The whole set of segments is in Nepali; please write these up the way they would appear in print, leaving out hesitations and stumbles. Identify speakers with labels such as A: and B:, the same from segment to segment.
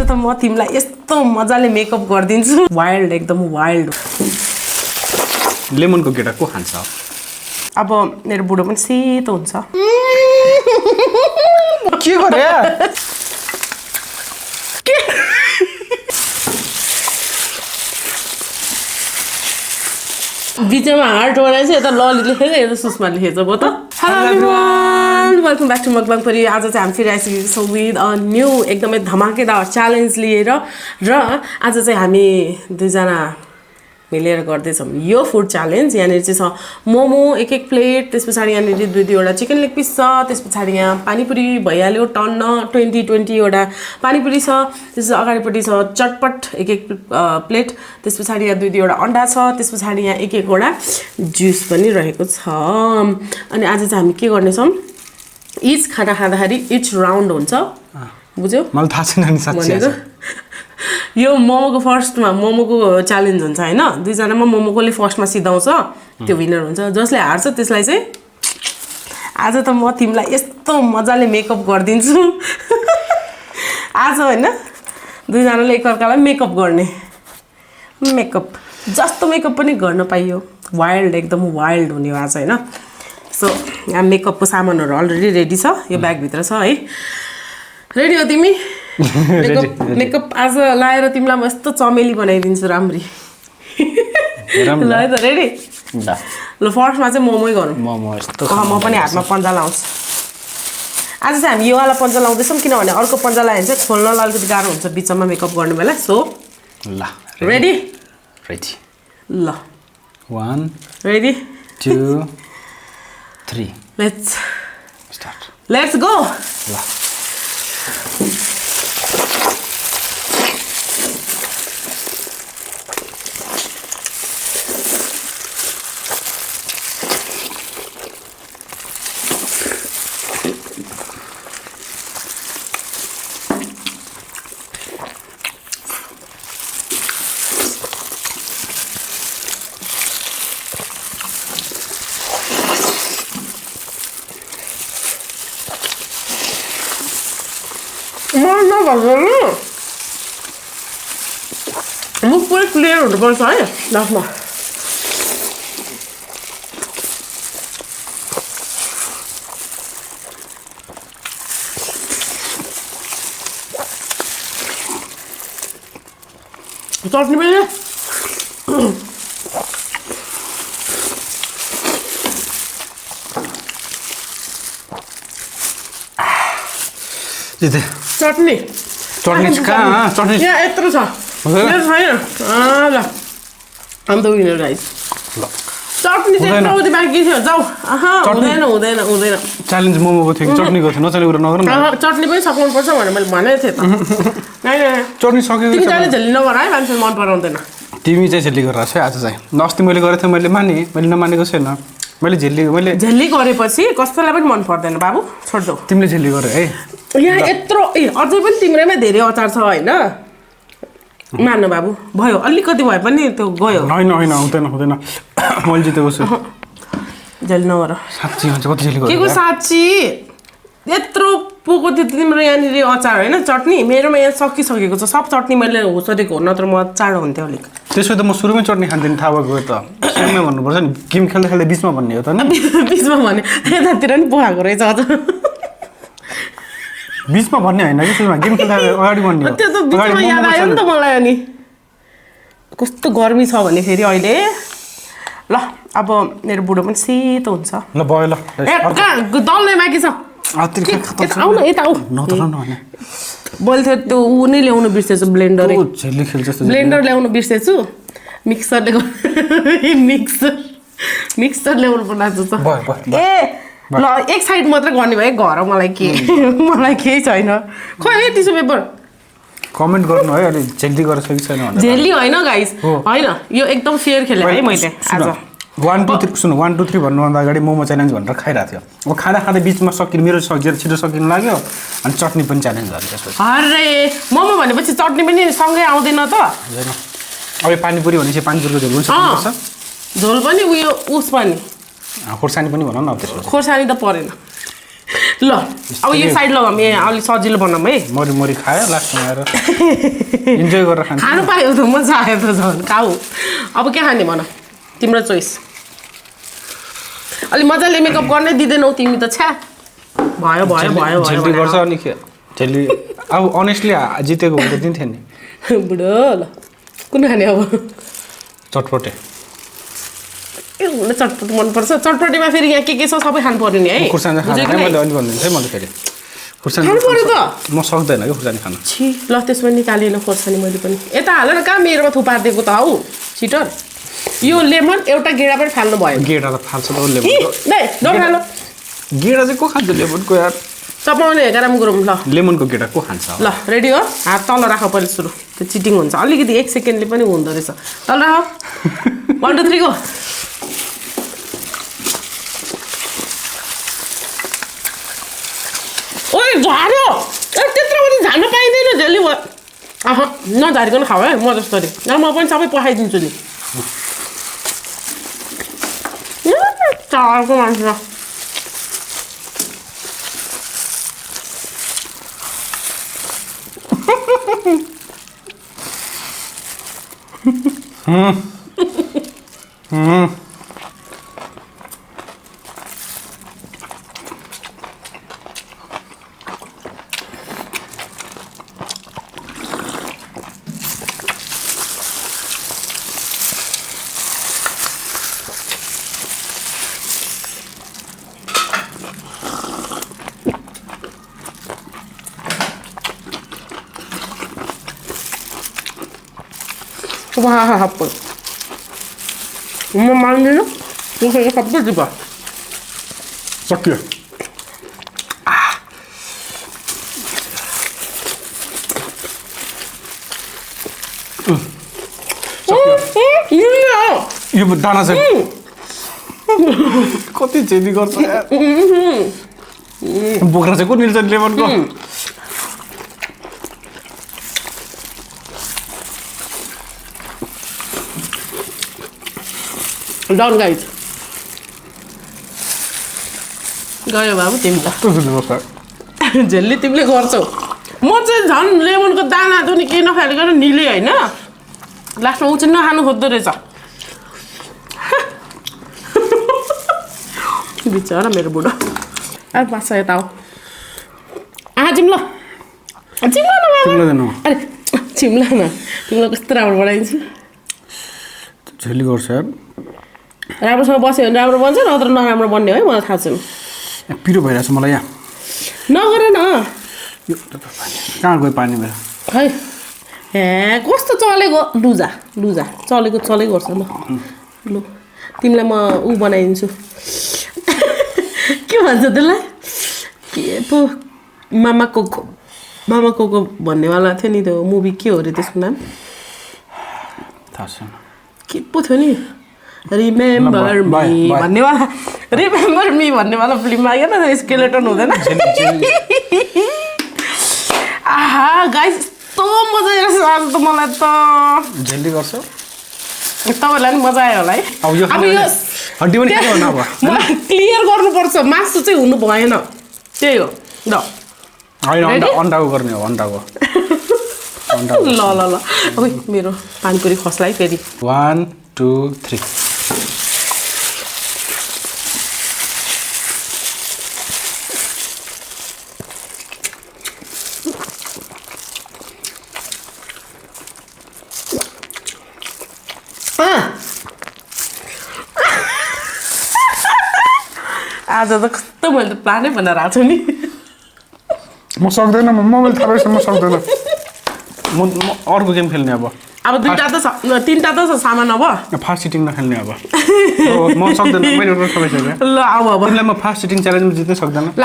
A: त म तिमीलाई यस्तो मजाले मेकअप गरिदिन्छु वाइल्ड एकदम वाइल्ड
B: लेमनको गेटा को खान्छ
A: अब मेरो बुढो पनि सेतो हुन्छ
B: के गरे
A: बिचमा हार्ट बनाएछ यता लली लेखेछ यता सुषमा लेखेछ भयो त hello everyone welcome back to mukbang Pari आज चाहिँ हामी फेरि आइसकेको छौँ विथ अ न्यू एकदमै धमाकेदार च्यालेन्ज लिएर र आज चाहिँ हामी दुईजना मिलेर गर्दैछौँ यो फुड च्यालेन्ज यहाँनिर चाहिँ छ मोमो एक प्लेट त्यस पछाडि यहाँनिर दुईवटा चिकन लेग पिस छ त्यस पछाडि यहाँ पानीपुरी भइहाल्यो टन्न 20-20वटा पानीपुरी छ त्यस अगाडिपट्टि छ चटपट एक प्लेट त्यस पछाडि यहाँ दुईवटा अन्डा छ त्यस पछाडि यहाँ एकवटा जुस पनि रहेको छ अनि आज चाहिँ हामी के गर्नेछौँ इच खाना खाँदाखेरि इच राउन्ड हुन्छ बुझ्यौ
B: मलाई थाहा छैन नि साच्चै
A: यो मोमोको फर्स्टमा मोमोको च्यालेन्ज हुन्छ हैन दुईजनामा मोमोकोले फर्स्टमा सिधाउँछ त्यो विनर हुन्छ जसले हार्छ त्यसलाई चाहिँ आज त म तिमीलाई यस्तो मजाले मेकअप गरिदिन्छु आज हैन दुईजनाले एकअर्कालाई मेकअप गर्ने मेकअप जस्तो मेकअप पनि गर्न पाइयो वाइल्ड एकदम वाइल्ड हुने हो आज हैन सो यहाँ मेकअपको सामानहरू अलरेडी रेडी छ यो ब्यागभित्र छ है रेडी हो तिमी मेकअप आज लाएर तिमीलाई म यस्तो चमेली बनाइदिन्छु राम्री ल है त रेडी ल फर्स्टमा चाहिँ मोमोै गरौँ
B: मोमो यस्तो
A: म पनि हातमा पन्जा लाउँछु आज चाहिँ हामी यो वाला पन्जा लाउँदैछौँ किनभने अर्को पन्जा लगायो भने चाहिँ खोल्नलाई अलिकति गाह्रो हुन्छ बिचमा मेकअप गर्ने बेला सो
B: ल
A: रेडी
B: रेडी
A: ल
B: 1
A: रेडी
B: 2 3
A: लेट्स गो
B: ल
A: मुख पुरै क्लियर हुनुपर्छ है लास्टमा चटनी पनि चटनी
B: कहाँ चटनी
A: यहाँ यत्रो छ मेरो छैन ल आम त विनर गाइस चटनी चाहिँ यत्रो बाँकी थियो जाऊ हुँदैन
B: च्यालेन्ज मोमोको थियो कि चटनीको थियो नचले कुरा नगरौँ न
A: चटनी पनि सक्नुपर्छ भनेर मैले भनेको थिएँ त
B: चटनी सकेको
A: तिमी चाहिँ झेल्ली नगर है मान्छेले मन पराउँदैन
B: तिमी चाहिँ झेल्ली गरेर छ आज चाहिँ अस्ति मैले गरेको थिएँ मैले मैले नमानेको छैन मैले झेल्ली
A: गरेपछि कसैलाई पनि मन पर्दैन बाबु छोड्देऊ
B: तिमीले झेल्ली गरे है
A: यहाँ यत्रो अझै पनि तिम्रैमा धेरै अचार छ होइन मान्नु बाबु भयो अलिकति भए पनि त्यो गयो
B: होइन हुँदैन मैले जितेको छु
A: झेल्ली नगर
B: साँच्ची हुन्छ कति झेल्ली
A: के को साँच्ची यत्रो पोको थियो तिम्रो यहाँनिर अचार होइन चटनी मेरोमा यहाँ सकिसकेको छ सब चटनी मैले होसरेको हो नत्र म चाँडो हुन्थ्यो अलिक
B: त्यसो त म सुरुमै चटनी खान्थेँ थाहा भएको त सुरुमै भन्नुपर्छ नि गेम खेल्दा बिचमा भन्ने हो त
A: बिचमा भने यतातिर पनि पोखाएको रहेछ अझ
B: बिचमा भन्ने होइन कि सुरुमा गेम खेल्दा अगाडि भन्ने हो
A: त्यो त बिचमा याद आयो नि त मलाई अनि कस्तो गर्मी छ भने फेरि अहिले ल अब मेरो बुढो पनि सेतो हुन्छ
B: ल भयो ल
A: दल्ने बाँकी छ आऊ न यता आऊ बोल्थ्यो त्यो ऊ नै ल्याउनु बिर्सेछु ब्लेन्डर ल्याउनु बिर्सेछु मिक्सरले मिक्सर ल्याउनु पर्ला ए ल एक साइड मात्रै गर्ने भयो घर मलाई केही छैन खोइ टिस्यु पेपर
B: कमेन्ट गर्नु है अलि झेल्ली गरेर सकेको छैन भनेर
A: झेल्ली होइन गाइस होइन यो एकदम फेयर खेले है मैले आज
B: 1 2 3 सुन 1 2 3 भन्नुभन्दा अगाडि मोमो च्यालेन्ज भनेर खाइरहेको थियो अब खाँदा बिचमा सकिनु मेरो छिटो सकिनु लाग्यो अनि चटनी पनि च्यालेन्ज गर्यो त्यसपछि
A: अरे मोमो भनेपछि चटनी पनि सँगै आउँदैन त
B: अब पानीपुरी भनेपछि पानीपुरीको झोल सक्नुपर्छ
A: झोल पनि उयो उस पनि
B: खोर्सानी पनि भनौँ न अब त्यसपछि
A: खोर्सानी त परेन ल अब यो साइड लगाऊँ यहाँ अलि सजिलो बनाऊँ है
B: मरी खायो लास्टमा आएर इन्जोय गरेर खान्छ
A: खानु पायो त मजा आयो त झन् खाऊ अब के खाने भन तिम्रो चोइस अलि मजाले मेकअप गर्नै दिँदैनौ तिमी त छ्या भयो भयो भयो
B: झेल्ली गर्छ अनि झेल्ली अब अनेस्टली जितेको भए त दिन्थ्यो नि
A: बुढो ल कुन खाने अब
B: चटपटे
A: ए मलाई चटपट मनपर्छ चटपटीमा फेरि यहाँ के छ सबै खानु पर्यो नि है
B: खुर्सानी खानु मैले अलि भनिदिन्छु है मैले फेरि खुर्सानी
A: खानु पर्यो त
B: म सक्दैन कि खुर्सानी खानु
A: छि ल त्यसमा निकालेन खोर्सानी मैले पनि यता हाल न कहाँ मेरोमा थुपारिदिएको त हौ छिटर यो लेमन एउटा गेडा पनि फाल्नु भयो
B: गेडा त फाल्छ त लेमन
A: नखालो
B: गेडा चाहिँ को खान्छ लेमनको यार
A: चपाउने गरम गरौँ ल
B: लेमनको गेडा को खान्छ
A: ल रेडी हो हात तल राख पहिले सुरु त्यो चिटिङ हुन्छ अलिकति 1 सेकेन्डले पनि हुँदो रहेछ तल राख 1 2 3 गो ओइ झार्यो त्यत्रो पनि झार्न पाइँदैन झेली आह नझारिकन खाऊ है म जस्तरी म पनि सबै पठाइदिन्छु नि चारको मान्छे Wah, apa? Mau makan dulu? Mau saya apa juga?
B: सक्यो यो दाना चाहिँ कति झेली गर्छ बोक्रा चाहिँ कुन मिल्छ लेमनको
A: Done guys. गयो बाबु तिमी त झेल्ली तिमीले गर्छौ म चाहिँ झन् लेमनको दाना पनि केही नखालिकन निले होइन लास्टमा ऊ चाहिँ नखानु खोज्दो रहेछ बिचरा मेरो बुढो अब बाँच्छ यता हो चिम्लो चिम्लो न बाबु अरे चिम्ला न तिमीलाई कस्तो राम्रो बनाइदिन्छु
B: झेली गर्छ
A: राम्रोसँग बस्यो भने राम्रो बन्छ नत्र नराम्रो बन्ने है मलाई थाहा छैन
B: पिरो भइरहेछ मलाई यहाँ
A: नगर न
B: कहाँ गयो पानी मेरो
A: खै हे कस्तो चलेको लुजा लुजा चलेको चलेको गर्छ ल लु तिमीलाई म ऊ बनाइदिन्छु के भन्छ त्यसलाई के पो मामा कोको भन्नेवाला थियो नि त्यो मुभी के हो अरे त्यसको नाम
B: थाहा छैन
A: के पो थियो नि रिमेम्बर मी भन्नेवाला रिमेम्बर मी भन्नेवाला फिल्ममा आयो न स्केलेटन हुँदैन आहा गाइस यस्तो मजा आइरहेछ आज त मलाई त
B: झेली गर्छ
A: तपाईँलाई पनि मजा आयो होला है
B: अब यो हड्डी पनि खानु न अब
A: मलाई क्लियर गर्नुपर्छ मासु चाहिँ हुनु भएन त्यही हो ल
B: होइन अन्डाको गर्ने हो अन्डाको
A: ल ल ल अब मेरो पानीपुरी खस्ला है फेरि
B: 1 2 3
A: आज त कस्तो मैले प्लानै बनाएर आएको छु नि
B: म सक्दैन मोबाइल थाहा म सक्दैन म अर्को गेम खेल्ने अब
A: दुईटा त छ तीनटा त छ सामान अब
B: फास्ट सिटिङ नखेल्ने अब म सक्दैन मैले एउटा थाहा
A: ल अब
B: तिमीलाई म फास्ट सिटिङ च्यालेन्जमा जित्नै सक्दैन
A: ल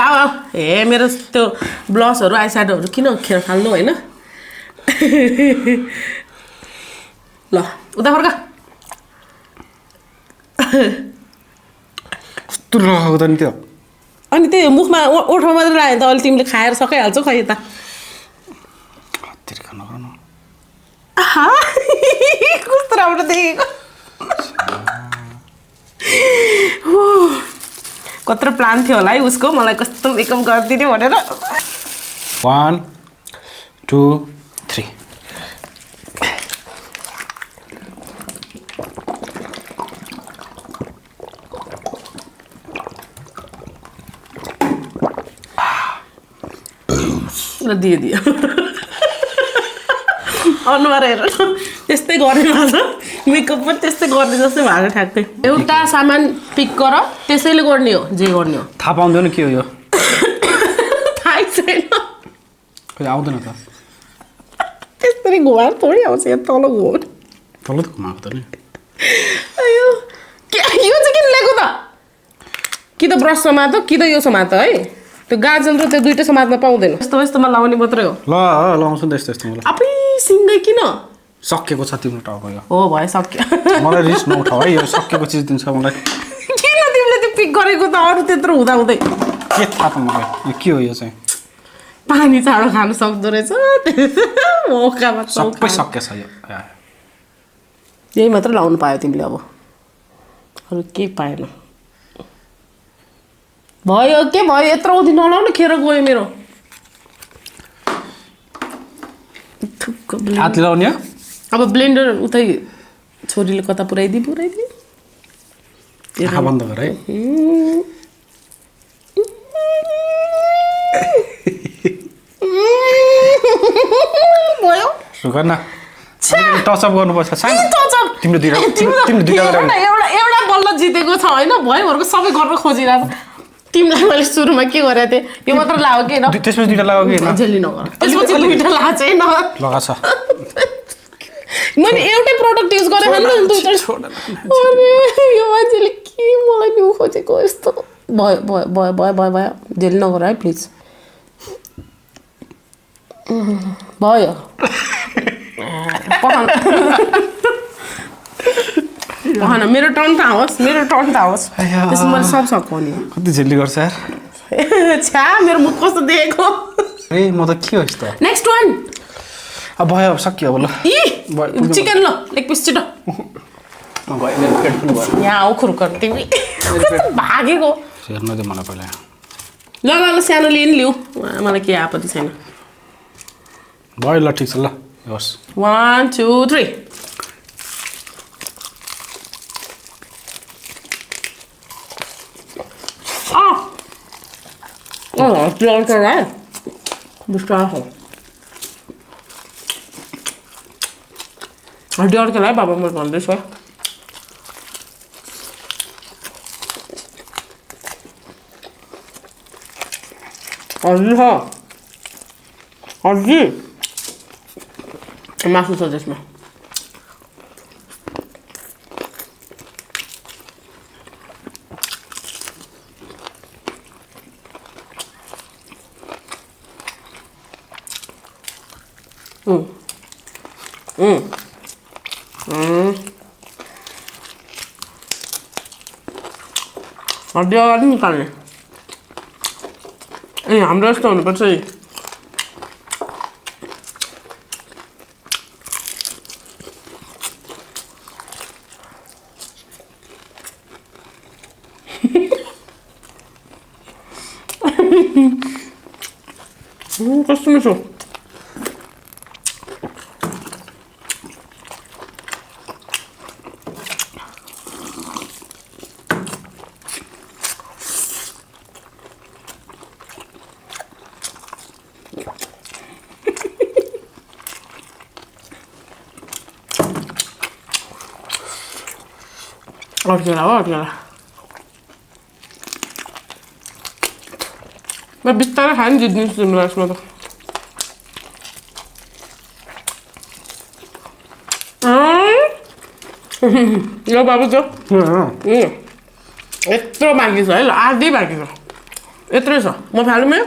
A: हे मेरो त्यो ब्लसहरू आइस्याडोहरू किन खेर फाल्नु होइन ल उता फर्का
B: कस्तो लगाएको त नि त्यो
A: अनि त्यही मुखमा ओठमा मात्रै लाग्यो त अहिले तिमीले खाएर सकाइहाल्छौ खै यता कस्तो राम्रो देखेको कत्रो प्लान थियो होला है उसको मलाई कस्तो मेकअप गरिदिने भनेर
B: 1 2 3
A: ल दियो अनुहार हेर त्यस्तै गर्ने भन्छ मेकअप पनि त्यस्तै गर्ने जस्तै भएको ठ्याक्कै एउटा सामान पिक गर त्यसैले गर्ने हो जे गर्ने हो
B: थाहा पाउँदैन के हो यो
A: थाहै छैन
B: खोइ आउँदैन त
A: त्यसरी घुमाएर थोरै आउँछ यहाँ तल घुमाउनु
B: तल त घुमाएको त नि
A: अयो यो चाहिँ किन ल्याएको त कि त ब्रस समातो कि त यो समातो है त्यो गाजल र त्यो दुईटा समात्न पाउँदैन यस्तो यस्तोमा लाउने मात्रै हो
B: ल लाउँछु नि त यस्तो यस्तो मलाई
A: आफै सिङ्गै किन
B: सकेको छ तिम्रो टाउको यो
A: हो भयो सक्यो
B: मलाई रिस नउठाऊ है यो सकेको चिज दिन्छ मलाई
A: किन तिमीले त्यो पिक गरेको त अरू त्यत्रो हुँदा हुँदै
B: के थाहा त मलाई यो के हो यो चाहिँ
A: पानी चाँडो खानु सक्दो रहेछ मौकामा
B: सबै सकेछ यो
A: यही मात्र लाउनु पायो तिमीले अब अरू केही पाएन भयो के भयो यत्रो दिन नलाउनु खेर गयो मेरो
B: हातले लाउने हो
A: अब ब्लेन्डर उतै छोरीले कता पुऱ्याइदियो
B: आँखा बन्द गर है
A: भयो
B: गर न टचअप गर्नुपर्छ सानो तिम्रो दुईटा
A: एउटा बल्ल जितेको छ होइन भयोहरूको सबै गर्न खोजिरहेको तिमीलाई मैले सुरुमा के गरेको थिएँ यो मात्र लाग्यो कि
B: त्यसपछि दुईटा लगाऊ कि
A: झेली नगर त्यसपछि दुईटा लाग्छ है न
B: लगाछ
A: मैले एउटै प्रडक्ट युज गरेको नि दुईटा यो मान्छेले के मलाई न्यु खोजेको यस्तो भयो भयो भयो भयो भयो भयो झेली नगर है प्लिज भयो भन मेरो टर्न त आओस् त्यसमा मैले सब सकाउने
B: कति झेल्ली गर्छ यार
A: छ्या मेरो मुख कस्तो देखेको
B: ए म त के हो यस्तो
A: नेक्स्ट वान
B: अब भयो अब सक्यो अब ल
A: चिकन ल लेग पिस छिटो यहाँ आऊ खुर्कर तिमी भागेको
B: हेर्न दे मलाई पहिला
A: ल ल ल सानो लिउ मलाई केही आपत्ति छैन
B: भयो ल ठिक छ ल होस्
A: 1 2 3 हस्पिटल छ है बिस्तारै हो हड्डी अड्केलाई बाबा म भन्दैछु है हड्डी मासु छ त्यसमा हड्डी अगाडि निकाल्ने ए हाम्रो यस्तो हुनुपर्छ है कस्तो मिठो अड्केला हो अड्केला म बिस्तारै खाएँ नि जित्दिन्छु तिमीलाई यसमा त ल बाबु जो यत्रो बाँकी छ है ल आधी बाँकी छ यत्रै छ म फालौँ है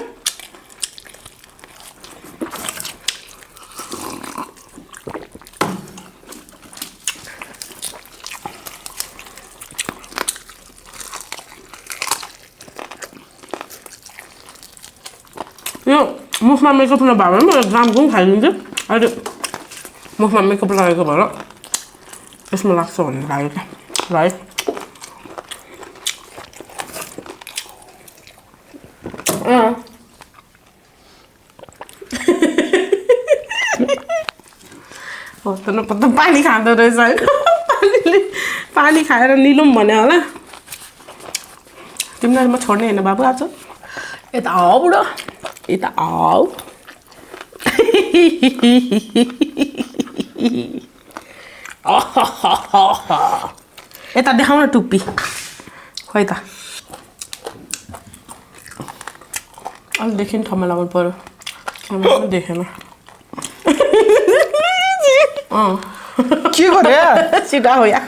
A: यो मुखमा मेकअप नभए भने म ग्रामको पनि खाइदिन्छु अहिले मुखमा मेकअप लगाएको भएर यसमा लाग्छ भन्ने लाग्यो क्या है पत्ता पानी खाँदो रहेछ होइन पानी खाएर निलौँ भने होला तिमीलाई म छोड्ने होइन बाबु आज यता आऊ बुढो यता आऊ यता देखाउन टुप्पी खोइ त अलिक देखि ठाउँमा लगाउनु पर्यो क्यामेरा पनि देखेन
B: के गरे
A: छिटो हो या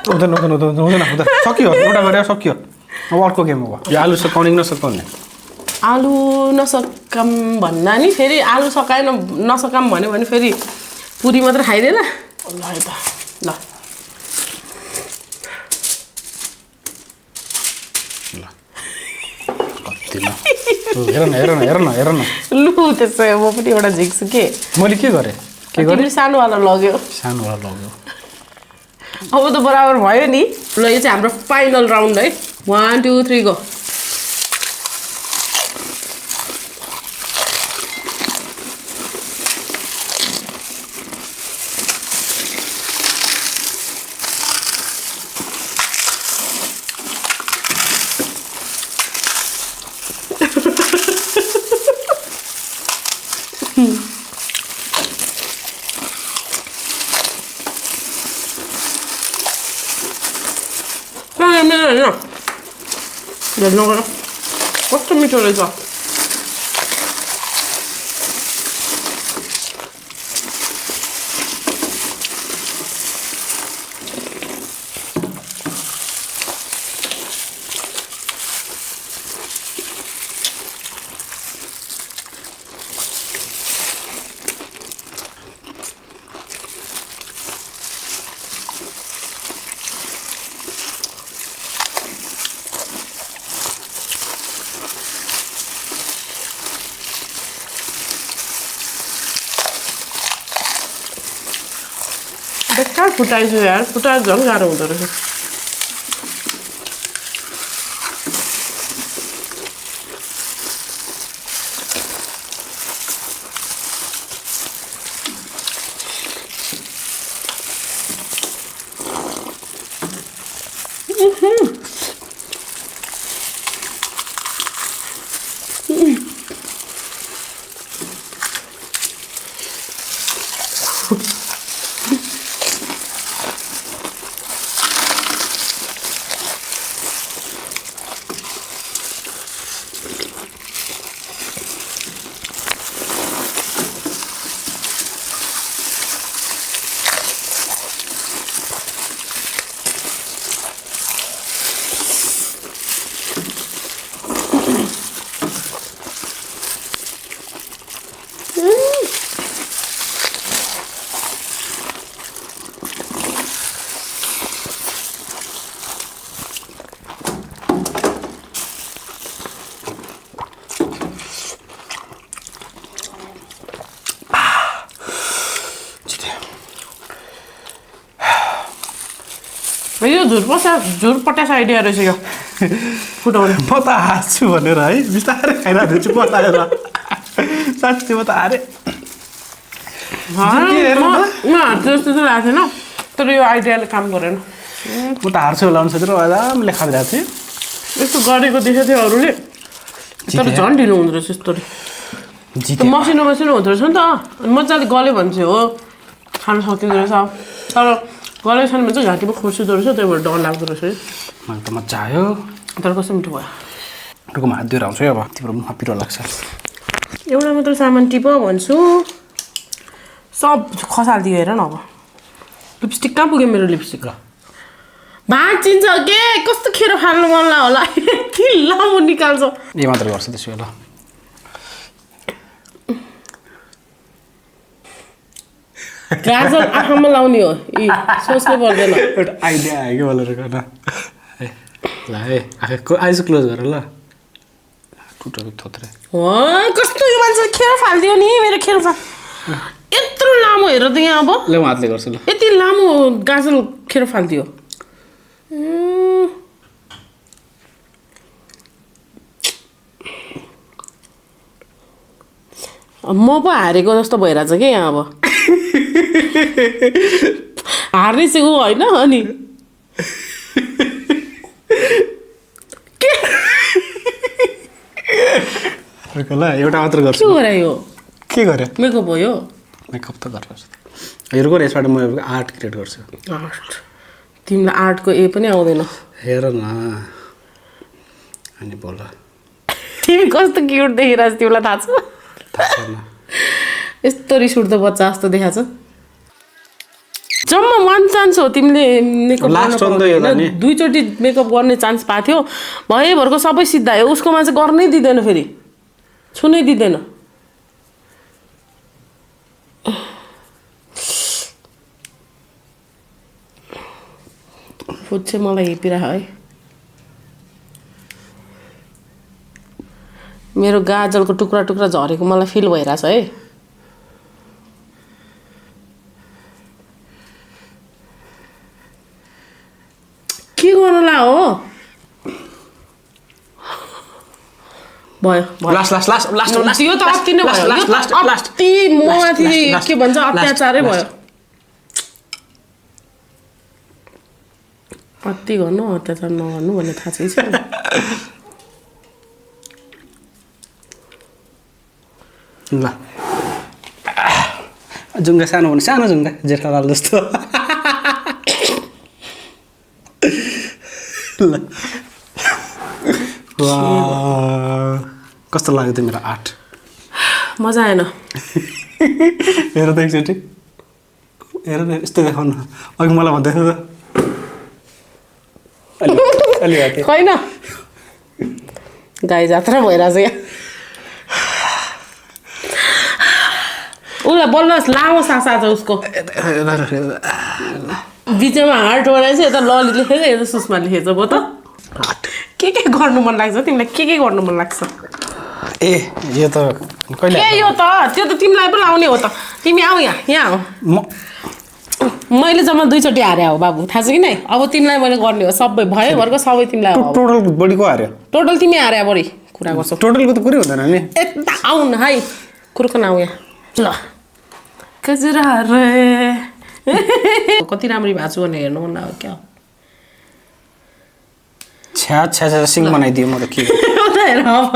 B: हुँदैन सक्यो एउटा गरेर सक्यो अब अर्को गेम हो यो आलु सकाउने नसकाउने
A: आलु नसकाम भन्दा नि फेरि आलु सकाएन नसकाम भन्यो भने फेरि पुरी मात्र खाइदिएन ल यता ल
B: हेर न
A: लु त्यसो म पनि एउटा झिक्छु के
B: मैले के गरेँ
A: तिमीले सानोवाला लग्यो अब त बराबर भयो नि ल यो चाहिँ हाम्रो फाइनल राउन्ड है 1 2 3 गो हेर्नु कस्तो मिठो रहेछ बेकार फुटाइछु यार फुटाएर झन् गाह्रो हुँदो रहेछ यो झुरपटास आइडिया रहेछ यो फुटाउने
B: म त हार्छु भनेर है बिस्तारै खाइरहेको छु बताएर साँच्चै म त हारेँ
A: जस्तो चाहिँ लागेको थिएन तर यो आइडियाले काम गरेन
B: म त हार्छु होला सोचेर आरामले खाइरहेको थिएँ
A: यस्तो गरेको देखेको थियो अरूले तर झन् ढिलो हुँदो रहेछ यस्तो मसिनो हुँदो रहेछ नि त मजाले गल्यो भने चाहिँ हो खानु सकिँदो रहेछ तर गलेको छैन भने चाहिँ घाँटीमा खोर्सिँदो रहेछ त्यही भएर डर लाग्दो रहेछ
B: मलाई त मजा आयो
A: तर कस्तो मिठो भयो
B: अर्कोमा हात दिएर आउँछु है अब तिम्रो मुखमा पिरो लाग्छ
A: एउटा मात्र सामान टिप भन्छु सब खसालिदियो हेर न अब लिपस्टिक कहाँ पुग्यो मेरो लिपस्टिक भाँचिन्छ के कस्तो खेर फाल्नु मन होला के लामो निकाल्छ
B: ए मात्र गर्छ त्यसो बेला
A: गाजर आँखामा लाउने हो सोच्नु पर्दैन
B: एउटा आइडिया आयो कि मलाई गर्न ल है आँखा आइज क्लोज गर ल टुटेको थोत्रे
A: कस्तो यो मान्छे खेर फालिदियो नि मेरो खेर यत्रो लामो हेर त यहाँ अब
B: ल म हातले गर्छु ल
A: यति लामो गाजर खेर फालिदियो म पो हारेको जस्तो भइरहेछ कि यहाँ अब हार्ने चाहिँ ऊ होइन अनि
B: ल एउटा मात्र गर्छु
A: के गरायो
B: के गरे
A: मेकअप हो यो
B: मेकअप त गर्छ हेरको यसबाट म आर्ट क्रिएट गर्छु
A: आर्ट तिमीलाई आर्टको ए पनि आउँदैन
B: हेर न अनि बोल
A: तिमी कस्तो क्युट देखिरहेको छ तिमीलाई थाहा छ यस्तो रिस उठ्दो बच्चा जस्तो देखाएको छ जम्मा 1 चान्स हो तिमीले मेकअप दुईचोटि मेकअप गर्ने चान्स पाएको थियो भएभरको सबै सिद्धायो उसकोमा चाहिँ गर्नै दिँदैन फेरि छुनै दिँदैन फुट चाहिँ मलाई हेपिरह है मेरो गाजलको टुक्रा टुक्रा झरेको मलाई फिल भइरहेछ है के गर्नुला हो भयो लास्ट यो त अति नै भयो अति ममाथि के भन्छ अत्याचारै भयो अति गर्नु अत्याचार नगर्नु भन्ने थाहा छैन
B: ल जुङ्गा सानो भने सानो जुङ्गा जेठालाल जस्तो ल कस्तो लाग्यो त मेरो आर्ट
A: मजा आएन
B: हेर त एकचोटि हेर न यस्तो देखाउनु अघि मलाई भन्दै थियो त
A: होइन गाई जात्रा भइरहेछ यहाँ उसलाई बोल्नुहोस् लामो सास आज उसको बिचमा हार्ट बनाएछ यता लली लेखेको यता सुषमा लेखेछ भयो त के गर्नु मन लाग्छ तिमीलाई के गर्नु मन लाग्छ
B: ए यो त कहिले
A: के यो त त्यो त तिमीलाई पनि आउने हो त तिमी आऊ यहाँ आऊ मैले जम्मा 2 चोटि हारे हो बाबु थाहा छ कि नै अब तिमीलाई मैले गर्ने हो सबै भएभरको सबै तिमीलाई हो
B: टोटल बडीको हार्यो
A: टोटल तिमी हारे बढी कुरा गर्छौ
B: टोटलको त कुरै हुँदैन नि
A: यता आऊ न है कुरकन आऊ यहाँ ल कजरा रे कति राम्री भएको छु भने हेर्नु मन लाग्यो क्या
B: छ्या सिङ बनाइदियो म त के
A: हेर अब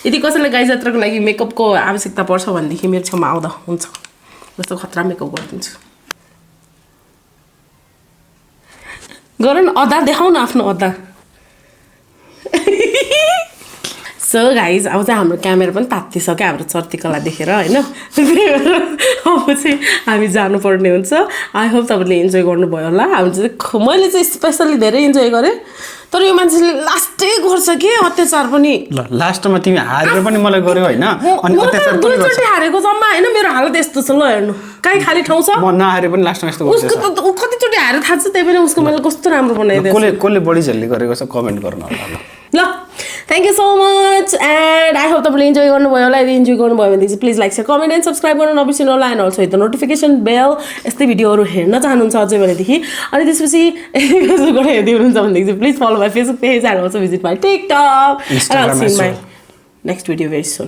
A: यदि कसैलाई गाई जात्राको लागि मेकअपको आवश्यकता पर्छ भनेदेखि मेरो छेउमा आउँदा हुन्छ जस्तो खतरा मेकअप गरिदिन्छु गर न अदा देखाउ न आफ्नो अदा सो गाइज अब चाहिँ हाम्रो क्यामेरा पनि तात्तिसक्यो हाम्रो चर्तीकला देखेर होइन अब चाहिँ हामी जानुपर्ने हुन्छ आई होप तपाईँले इन्जोय गर्नुभयो होला हामी चाहिँ मैले चाहिँ स्पेसल्ली धेरै इन्जोय गरेँ तर यो मान्छेले लास्टै गर्छ कि अत्याचार पनि
B: ल लास्टमा तिमी हारेर पनि मलाई गर्यो होइन अनि अत्याचार पनि गर्छ
A: 2 चोटि हारेको जम्मा होइन मेरो हालत यस्तो छ ल हेर्नु कहीँ खाली ठाउँ छ
B: म नहारे पनि लास्टमा यस्तो गर्छ
A: उसको त कति चोटि हारेर थाहा छ त्यही पनि उसको मैले कस्तो राम्रो बनाइदिएछ
B: कसले बढी झल्ली गरेको छ कमेन्ट गर्नु होला
A: ल thank you so much and I hope तपाईँले इन्जोय गर्नुभयो होला यदि इन्जोय गर्नुभयो भनेदेखि please like share comment and subscribe गर्न नबिर्सिनु होला and also hit the notification bell यस्तै भिडियोहरू हेर्न चाहनुहुन्छ अझै भनेदेखि अनि त्यसपछि फेसबुकबाट हेर्दै हुनुहुन्छ भनेदेखि चाहिँ please follow my Facebook page and also visit my TikTok and I will see my next video very soon